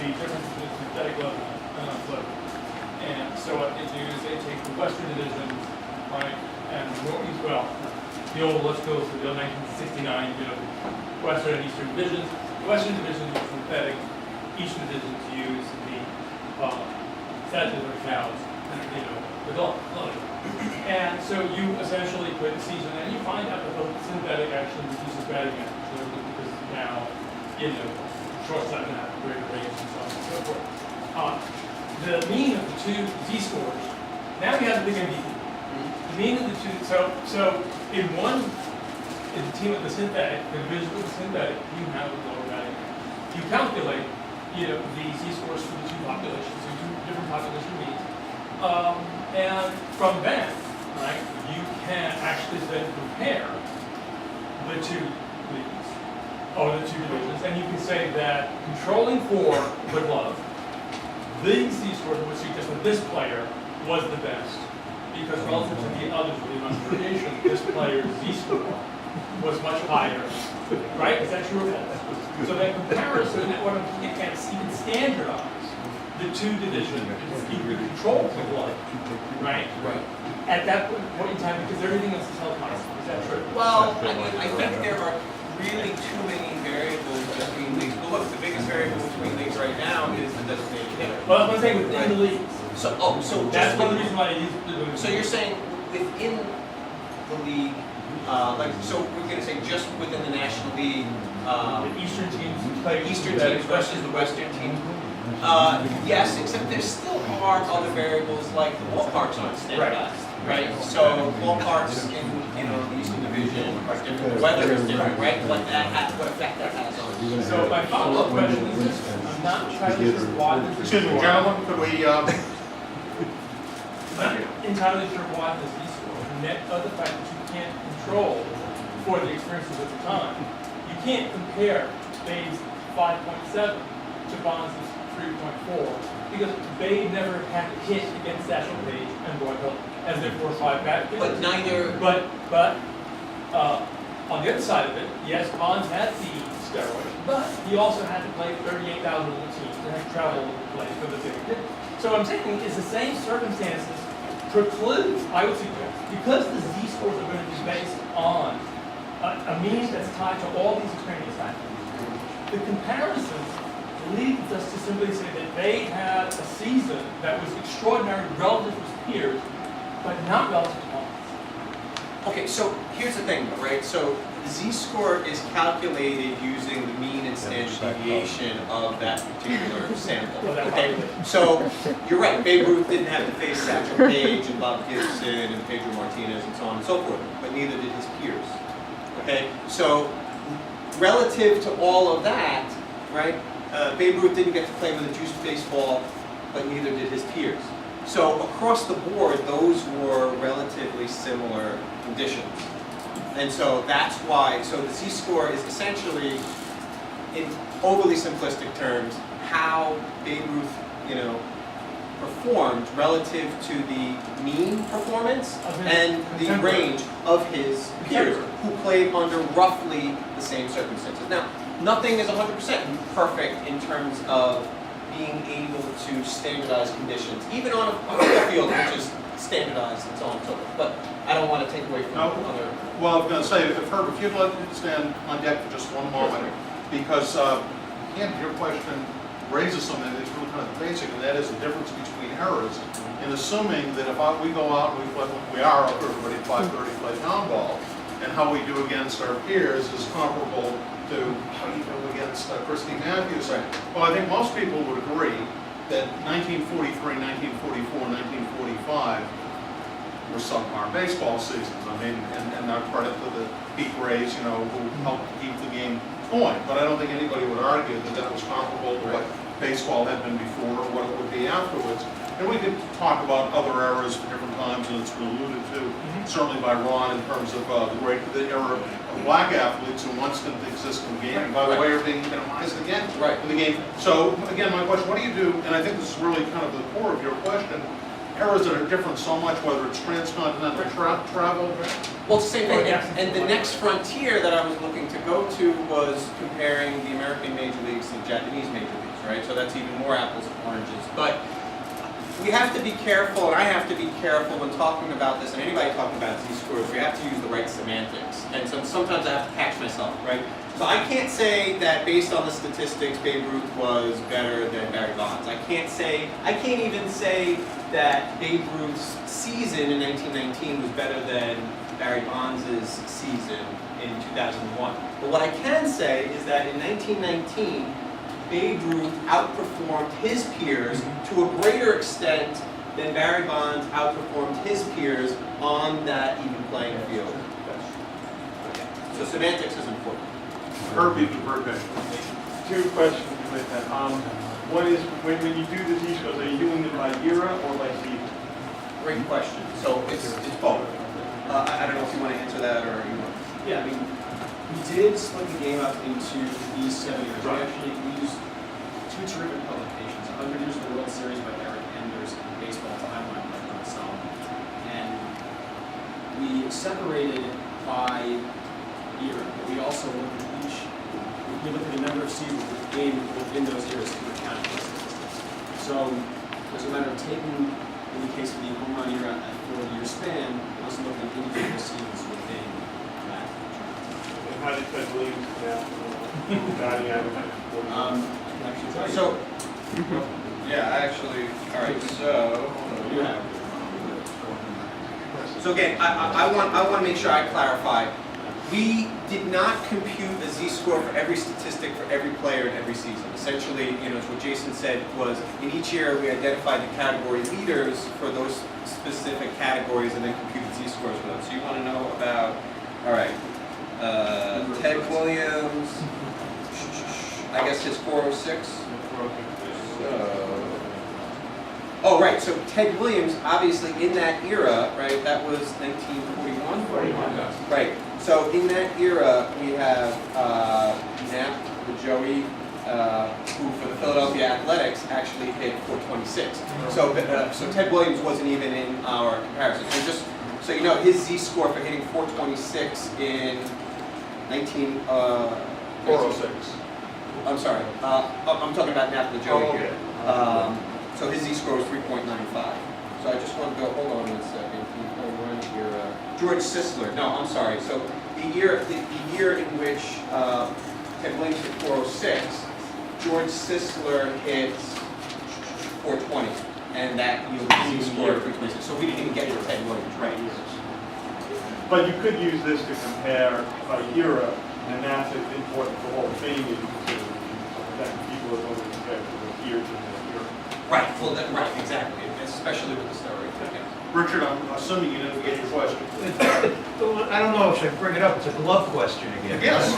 the difference between synthetic glove and unflip. And so what they do is they take the Western divisions, right, and well, the old, let's go to the 1969, Western and Eastern divisions. The Western divisions were synthetic. Eastern divisions use the statutory cows, with all. And so you essentially put a season, and you find out that the synthetic actually reduces batting average because now, shortstop can have greater range and so on and so forth. The mean of the two Z-scores, now we have the big MVP. The mean of the two, so in the team with the synthetic, the division with the synthetic, you have a lower batting average. You calculate, the Z-scores for the two populations, the two different population means. And from that, right, you can actually then compare the two leagues, or the two divisions, and you can say that controlling for the glove, the Z-score would suggest that this player was the best, because relative to the others with the amount of variation, this player's Z-score was much higher, right? Is that true or false? So that comparison, what you can't even standardize the two divisions, you control the glove, right? Right. At that point in time, because everything else is held constant. Is that true? Well, I think there are really too many variables between leagues. But look, the biggest variable between leagues right now is the designated hitter. Well, I'm saying within the league. So That's one of the reasons why I use the. So you're saying within the league, so we're going to say just within the National League, the Eastern teams play Eastern teams versus the Western teams. Yes, except there still are other variables like the ballparks aren't standardized, right? So ballparks in the Eastern Division are different. The weather is different, right? What effect that has on you. So my follow-up question is this: I'm not entirely sure why this is. Excuse me, gentlemen, could we? I'm not entirely sure why this is for. Net of the fact that you can't control for the experiences at the time. You can't compare Babe's 5.7 to Bonds' 3.4 because Babe never had to hit against Satchel Paige and Roy Hill as their 4-5 bat. But neither. But on the other side of it, yes, Bonds had the steroids, but he also had to play 38,000 little teams and had to travel to play for the big hit. So what I'm saying is the same circumstances preclude, I would suggest, because the Z-scores are going to be based on a mean that's tied to all these experience factors. The comparisons leads us to simply say that they had a season that was extraordinary relative to his peers, but not relative to Bonds. Okay, so here's the thing, right? So the Z-score is calculated using the mean and standard deviation of that particular sample. Okay, so you're right. Babe Ruth didn't have to face Satchel Paige and Bob Gibson and Pedro Martinez and so on and so forth, but neither did his peers. Okay, so relative to all of that, right? Babe Ruth didn't get to play with a juiced baseball, but neither did his peers. So across the board, those were relatively similar conditions. And so that's why, so the Z-score is essentially, in overly simplistic terms, how Babe Ruth, performed relative to the mean performance and the range of his peers who played under roughly the same circumstances. Now, nothing is 100% perfect in terms of being able to standardize conditions, even on a field which is standardized and so on and so forth. But I don't want to take away from other. Well, I was going to say, Herb, if you'd like to stand on deck for just one moment, because again, your question raises something that's really kind of basic, and that is the difference between errors in assuming that if we go out and we are up everybody 5:30 play town ball, and how we do against our peers is comparable to how you do against Christy Matthews. Right. Well, I think most people would agree that 1943, 1944, 1945 were subpar baseball seasons. I mean, and our credit to the Pete Rays, who helped keep the game going. But I don't think anybody would argue that that was comparable to what baseball had been before or what it would be afterwards. And we could talk about other eras for different times, and it's been alluded to, certainly by Ron, in terms of the era of black athletes who once didn't exist in the game, and by the way, are being minimized again in the game. So, again, my question, what do you do, and I think this is really kind of the core of your question, eras that are different so much, whether it's transcontinental travel. Well, it's the same thing. And the next frontier that I was looking to go to was comparing the American major leagues to the Japanese major leagues, right? So that's even more apples and oranges. But we have to be careful, and I have to be careful when talking about this, and anybody talking about z-scores, we have to use the right semantics. And so sometimes I have to catch myself, right? So I can't say that based on the statistics, Babe Ruth was better than Barry Bonds. I can't even say that Babe Ruth's season in 1919 was better than Barry Bonds' season in 2001. But what I can say is that in 1919, Babe Ruth outperformed his peers to a greater extent than Barry Bonds outperformed his peers on that even playing field. Okay. So semantics is important. Herbie the Burbank. Two questions with that. One is, when you do the z-scores, are you doing them by era or by season? Great question. So it's both. I don't know if you want to answer that or you want. Yeah, I mean, we did split the game up into these 7 years. We used two terrific publications, 100 Years of the World Series by Eric Enders and Baseball Timeline by Ron Solomon. And we separated by year, but we also looked at we looked at the number of seasons within those years to account for statistics. So there's a matter of taking, in the case of the home run era at 4-year span, and also looking at individual seasons within that. And how did Ted Williams come out batting average? I can actually tell you. So, yeah, actually, all right. So, You have. so again, I want to make sure I clarify. We did not compute a z-score for every statistic for every player in every season. Essentially, as what Jason said was, in each year we identified the category leaders for those specific categories and then computed z-scores for them. So you want to know about, all right, Ted Williams, I guess his 406. Oh, right, so Ted Williams, obviously in that era, right, that was 1941? 41. Right. So in that era, we have Knapp, the Joey, who for the Philadelphia Athletics actually hit 426. So Ted Williams wasn't even in our comparison. So just so you know, his Z-score for hitting 426 in 406. I'm sorry, I'm talking about Knapp, the Joey Oh, here. okay. So his Z-score was 3.95. So I just want to go, hold on one second. George Sisler, no, I'm sorry. So the year in which Ted Williams hit 406, George Sisler hit 420, and that yielded a Z-score of 326. So we didn't even get to Ted Williams, right? But you could use this to compare by era, and that's important for Hall of Fame if you consider that people are going to compare to the years in the era. Right, well, right, exactly, especially with the steroid. Okay. Richard, I'm assuming you didn't get your question. I don't know if I should bring it up. It's a glove question again. Yes.